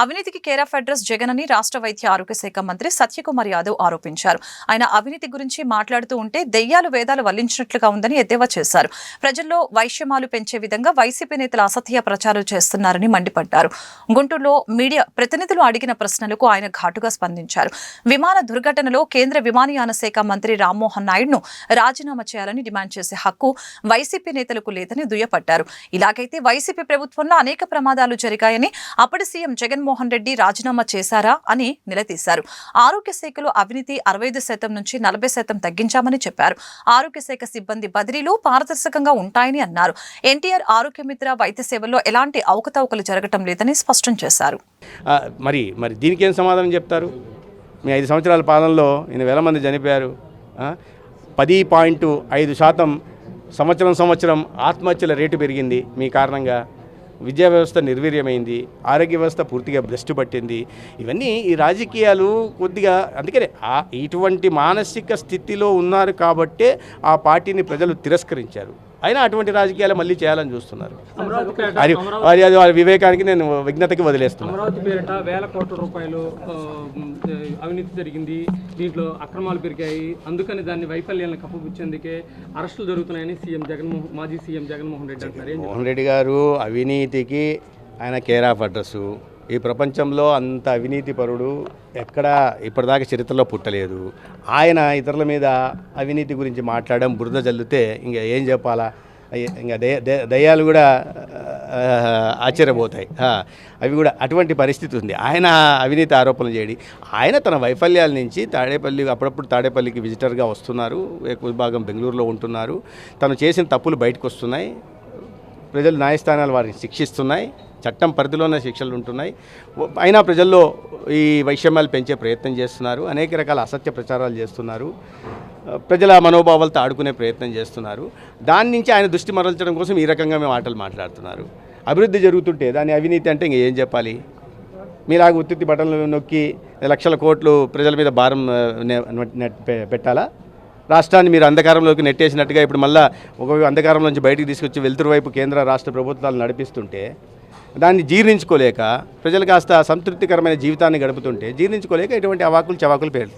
అవినీతికి care of address Jagan అని రాష్ట్ర వైద్య ఆరోగ్య శాఖ మంత్రి సత్యకుమార్ యాదవ్ ఆరోపించారు. ఆయన అవినీతి గురించి మాట్లాడుతూ ఉంటే దెయ్యాలు వేదాలు వల్లించినట్లుగా ఉందని ఎద్దేవా చేశారు. ప్రజల్లో వైషమ్యాలు పెంచే విధంగా వైసీపీ నేతలు అసత్య ప్రచారాలు చేస్తున్నారని మండిపడ్డారు. గుంటూరులో మీడియా ప్రతినిధులు అడిగిన ప్రశ్నలకు ఆయన ఘాటుగా స్పందించారు. విమాన దుర్ఘటనలో కేంద్ర విమానయాన శాఖ మంత్రి రామ్మోహన్ నాయుడును రాజీనామా చేయాలని డిమాండ్ చేసే హక్కు వైసీపీ నేతలకు లేదని దుయ్యబట్టారు. ఇలాగైతే వైసీపీ ప్రభుత్వంలో అనేక ప్రమాదాలు జరిగాయని, అప్పటి సీఎం జగన్మోహన్ రెడ్డి రాజీనామా చేశారా అని నిలదీశారు. ఆరోగ్య శాఖలో అవినీతి 65% నుంచి 40% తగ్గించామని చెప్పారు. ఆరోగ్య శాఖ సిబ్బంది బదిలీలు పారదర్శకంగా ఉంటాయని అన్నారు. ఎన్టీఆర్ ఆరోగ్య మిత్ర వైద్య సేవల్లో ఎలాంటి అవకతవకలు జరగటం లేదని స్పష్టం చేశారు. మరి దీనికి ఏం సమాధానం చెప్తారు? మీ 5 సంవత్సరాల పాలనలో 8,000 మంది చనిపోయారు. 10.5% సంవత్సరం ఆత్మహత్యల రేటు పెరిగింది మీ కారణంగా. విద్యా వ్యవస్థ నిర్వీర్యమైంది, ఆరోగ్య వ్యవస్థ పూర్తిగా భ్రష్టు పట్టింది. ఇవన్నీ ఈ రాజకీయాలు కొద్దిగా అందుకనే ఇటువంటి మానసిక స్థితిలో ఉన్నారు కాబట్టే ఆ పార్టీని ప్రజలు తిరస్కరించారు. అయినా అటువంటి రాజకీయాలు మళ్ళీ చేయాలని చూస్తున్నారు. వారి వివేకానికి నేను విజ్ఞతకి వదిలేస్తున్నాను. అమరావతి పేరిట వేల కోట్ల రూపాయలు అవినీతి జరిగింది, దీంట్లో అక్రమాలు పెరిగాయి, అందుకని దాన్ని వైఫల్యాలను కప్పుపుచ్చేందుకే అరెస్టులు జరుగుతున్నాయని మాజీ సీఎం జగన్మోహన్ రెడ్డి అంటున్నారు. మోహన్ రెడ్డి గారు అవినీతికి ఆయన కేర్ ఆఫ్ అడ్రస్. ఈ ప్రపంచంలో అంత అవినీతి పరుడు ఎక్కడా ఇప్పటిదాకా చరిత్రలో పుట్టలేదు. ఆయన ఇతరుల మీద అవినీతి గురించి మాట్లాడడం, బురద జల్లితే ఇంకా ఏం చెప్పాలా? ఇంకా దయ్యాలు కూడా ఆశ్చర్యపోతాయి. అవి కూడా అటువంటి పరిస్థితి ఉంది. ఆయన అవినీతి ఆరోపణలు చేయడం, ఆయన తన వైఫల్యాల నుంచి అప్పుడప్పుడు తాడేపల్లికి విజిటర్గా వస్తున్నారు, ఎక్కువ భాగం బెంగళూరులో ఉంటున్నారు. తను చేసిన తప్పులు బయటకు వస్తున్నాయి, ప్రజలు న్యాయస్థానాలు వారిని శిక్షిస్తున్నాయి, చట్టం పరిధిలోనే శిక్షలు ఉంటున్నాయి. అయినా ప్రజల్లో ఈ వైషమ్యాలు పెంచే ప్రయత్నం చేస్తున్నారు, అనేక రకాల అసత్య ప్రచారాలు చేస్తున్నారు, ప్రజల మనోభావాలతో ఆడుకునే ప్రయత్నం చేస్తున్నారు. దాని నుంచి ఆయన దృష్టి మరల్చడం కోసం ఈ రకంగా మేము మాటలు మాట్లాడుతున్నారు. అభివృద్ధి జరుగుతుంటే దాన్ని అవినీతి అంటే ఇంక ఏం చెప్పాలి? మీలాగ ఉత్తి బటన్లు నొక్కి లక్షల కోట్లు ప్రజల మీద భారం పెట్టాలా? రాష్ట్రాన్ని మీరు అంధకారంలోకి నెట్టేసినట్టుగా ఇప్పుడు మళ్ళీ ఒక అంధకారంలో నుంచి బయటికి తీసుకొచ్చి వెలుతురు వైపు కేంద్ర రాష్ట్ర ప్రభుత్వాలు నడిపిస్తుంటే దాన్ని జీర్ణించుకోలేక ప్రజలు కాస్త సంతృప్తికరమైన జీవితాన్ని గడుపుతుంటే జీర్ణించుకోలేక ఇటువంటి అవాకులు చవాకులు పేరు